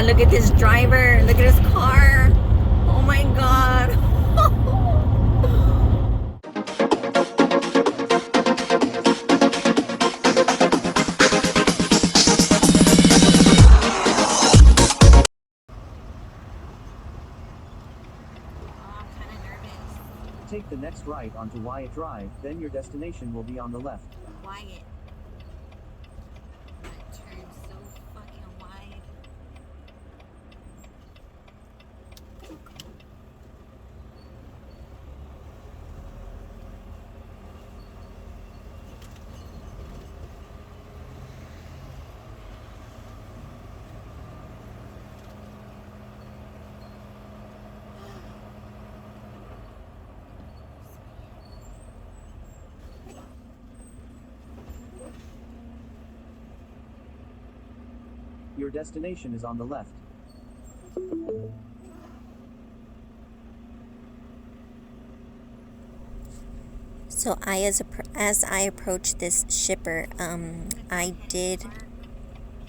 god, look at this driver. Look at his car. Oh my god. Take the next right onto Wyatt Drive, then your destination will be on the left. Wyatt. That turn's so fucking wide. Your destination is on the left. So as I approached this shipper, I did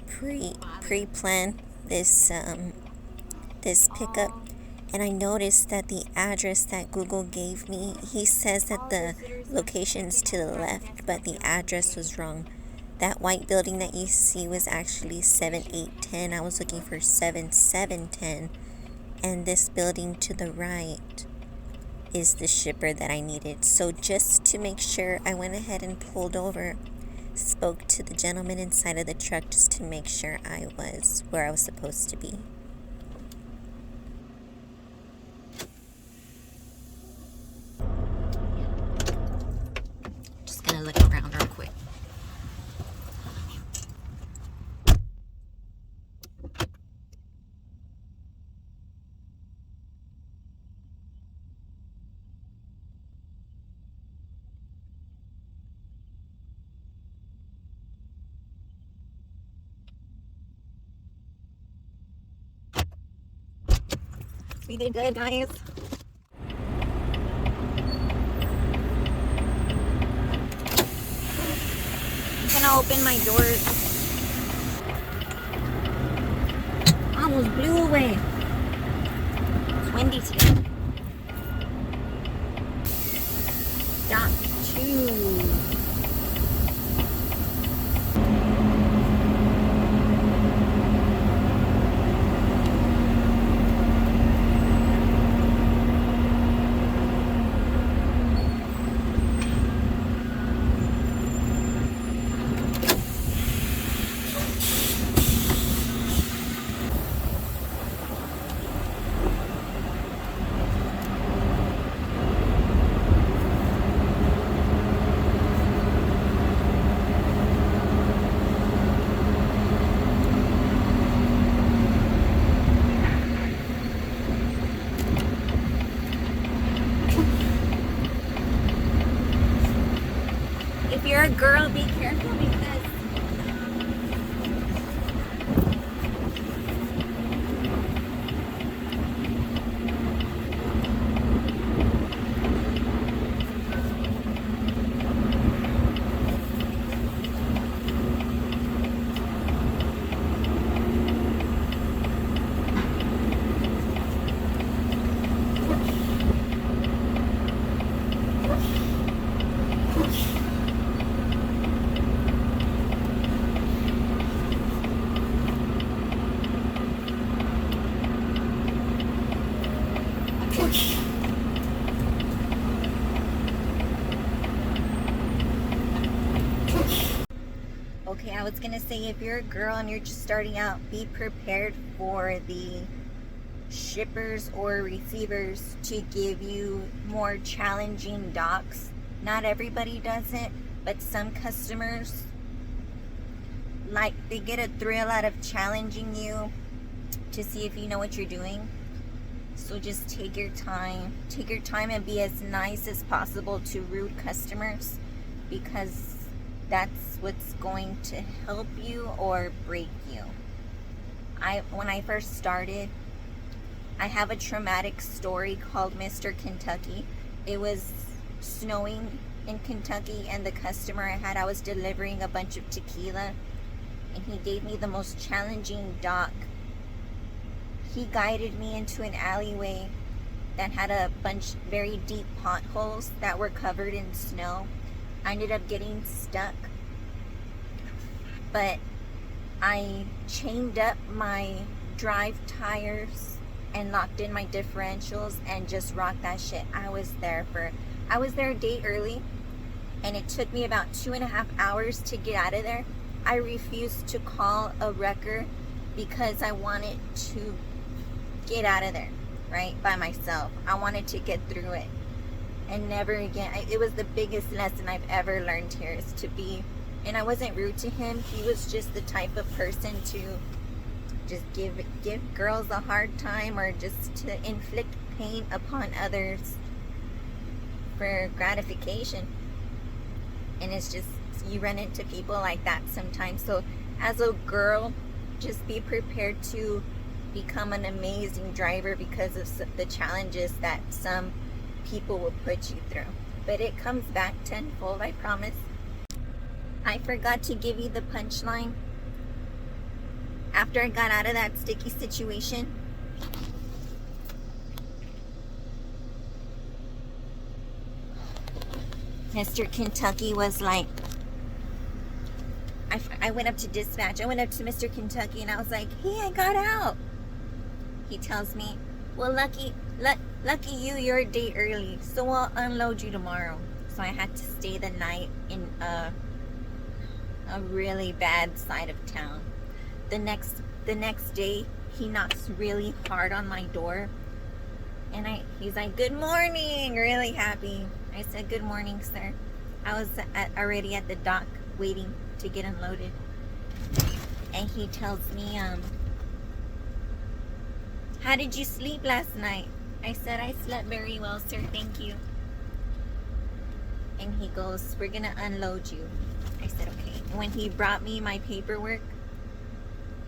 pre-plan this this pickup, and I noticed that the address that Google gave me, he says that the location's to the left, but the address was wrong. That white building that you see was actually 7810. I was looking for 7710, and this building to the right is the shipper that I needed. So just to make sure, I went ahead and pulled over, spoke to the gentleman inside of the truck just to make sure I was where I was supposed to be. Just gonna look around real quick. We did good, guys. I'm gonna open my doors. Almost blew away. It's windy today. Dock 2. If you're a girl, be careful because okay, I was gonna say, if you're a girl and you're just starting out, be prepared for the shippers or receivers to give you more challenging docks. Not everybody does it, but some customers, like, they get a thrill out of challenging you to see if you know what you're doing. So just take your time and be as nice as possible to rude customers, because that's what's going to help you or break you. When I first started, I have a traumatic story called Mr. Kentucky. It was snowing in Kentucky, and the customer I was delivering a bunch of tequila, and he gave me the most challenging dock he guided me into an alleyway that had a bunch very deep potholes that were covered in snow. I ended up getting stuck, but I chained up my drive tires and locked in my differentials and just rocked that shit. I was there a day early, and it took me about 2.5 hours to get out of there. I refused to call a wrecker because I wanted to get out of there, right, by myself. I wanted to get through it and never again. It was the biggest lesson I've ever learned here, is to be, and I wasn't rude to him. He was just the type of person to just give girls a hard time, or just to inflict pain upon others for gratification. And it's just, you run into people like that sometimes. So as a girl, just be prepared to become an amazing driver because of the challenges that some people will put you through. But it comes back tenfold, I promise. I forgot to give you the punchline. After I got out of that sticky situation, Mr. Kentucky was like, I went up to dispatch. I went up to Mr. Kentucky and I was like, hey, I got out. He tells me, well, lucky you, you're a day early, so I'll unload you tomorrow. So I had to stay the night in a really bad side of town. The next day, he knocks really hard on my door, and he's like, good morning, really happy. I said, good morning, sir. I was already at the dock waiting to get unloaded. And he tells me, how did you sleep last night? I said, I slept very well, sir, thank you. And he goes, we're gonna unload you. I said, okay. And when he brought me my paperwork,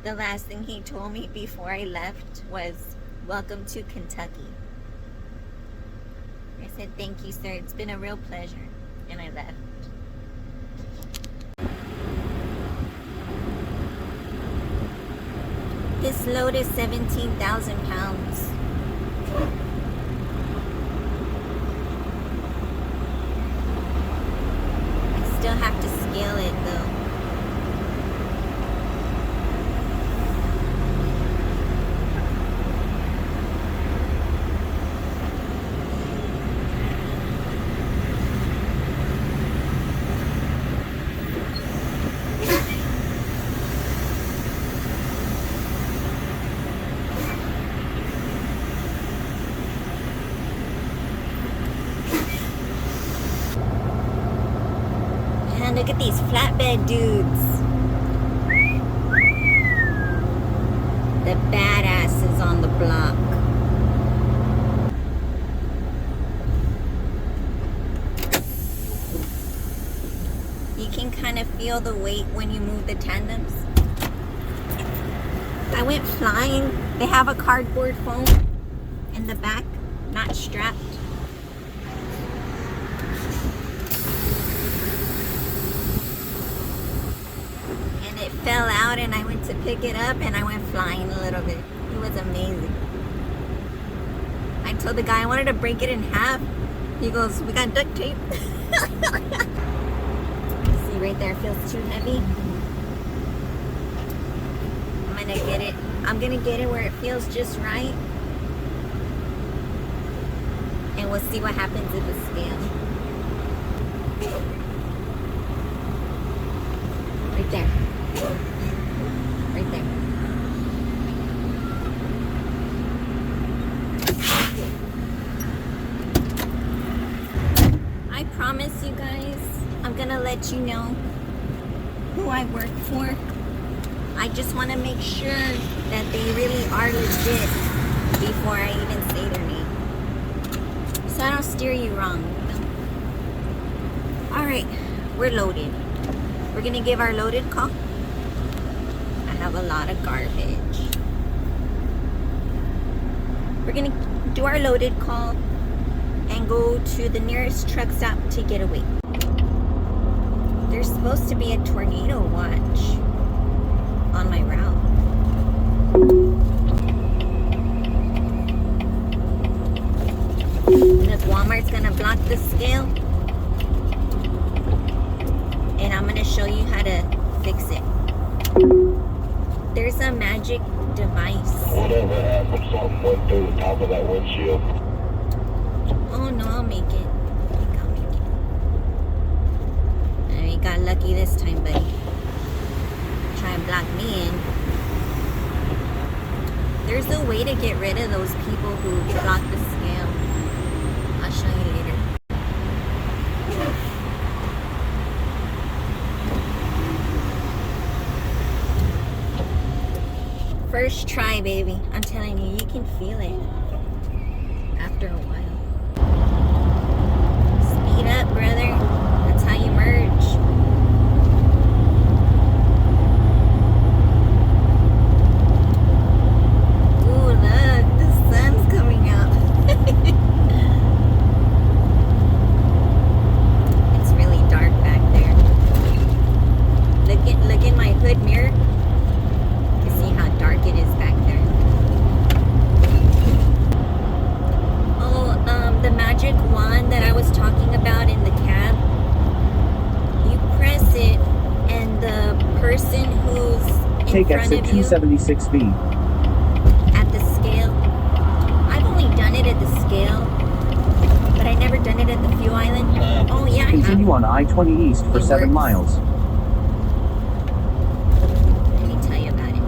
the last thing he told me before I left was, welcome to Kentucky. I said, thank you, sir. It's been a real pleasure. And I left. This load is 17,000 pounds. I still have to scale it though. Look at these flatbed dudes. The badasses on the block. You can kind of feel the weight when you move the tandems. I went flying. They have a cardboard phone in the back, not strapped. It fell out and I went to pick it up and I went flying a little bit. It was amazing. I told the guy I wanted to break it in half. He goes, we got duct tape. See right there, it feels too heavy. I'm gonna get it where it feels just right. And we'll see what happens with the scale. Right there. Right there. I promise you guys, I'm gonna let you know who I work for. I just want to make sure that they really are legit before I even say their name, so I don't steer you wrong. Alright, we're loaded. We're gonna give our loaded call. I have a lot of garbage. We're gonna do our loaded call and go to the nearest truck stop to get away. There's supposed to be a tornado watch on my route. block the scale, and I'm gonna show you how to fix it. There's a magic device. Whatever happened, something went through the top of that windshield. Oh no, I'll make it. I think I'll make it. You got lucky this time, buddy. Try and block me in. There's a way to get rid of those people who block the scale. I'll show you later. First try, baby. I'm telling you, you can feel it after a while. Speed up, brother. That's how you merge. Ooh, look, the sun's coming out. It's really dark back there. Look in my hood mirror. See how dark it is back there. Oh, the magic wand that I was talking about in the cab, you press it and the person who's in Take front exit of you 276B. at the scale, I've only done it at the scale, but I never done it at the fuel island. Oh yeah, I have. Continue on I-20 East for It 7 works. miles. Let me tell you about it.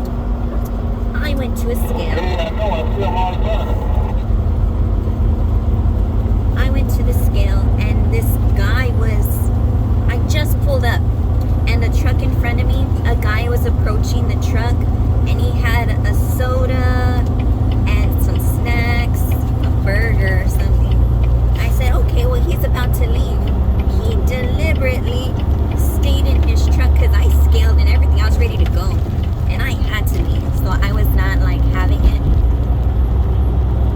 I went to a scale. I went to the scale, and this guy I just pulled up, and the truck in front of me, a guy was approaching the truck, and he had a soda and some snacks, a burger or something. I said, okay, well, he's about to leave. He deliberately stayed in his truck because I scaled and everything. I was ready to go, and I had to leave, so I was not like having it.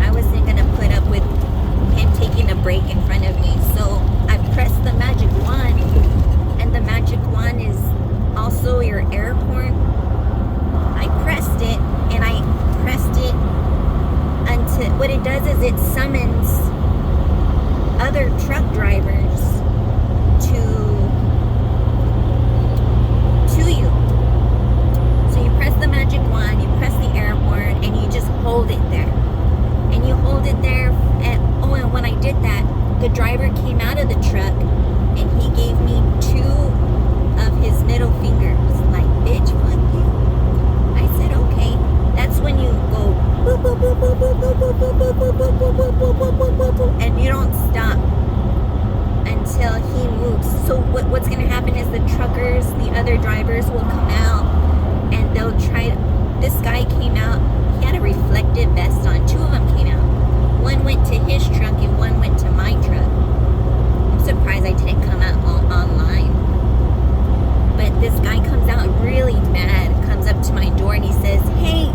I wasn't gonna put up with him taking a break in front of me, so I pressed the magic wand, and the magic wand is also your air horn. I pressed it, and I pressed it until what it does is it summons other truck drivers to you. So you press the magic wand, you press the air horn, and you just hold it there. And you hold it there, and when I did that, the driver came out of the truck, and he gave me 2 of his middle fingers, like, bitch, fuck you. I said, okay. That's when you go boop, boop, boop, boop, boop, boop, boop, boop, boop, boop, boop, boop, boop, boop, boop, boop, boop, and you don't stop until he moves. So what's gonna happen is the truckers, the other drivers will come out, and they'll try to, this guy came out, he had a reflective vest on. 2 of them came out. One went to his truck and one went to my truck. I'm surprised I didn't come out online. But this guy comes out really mad, comes up to my door and he says, hey,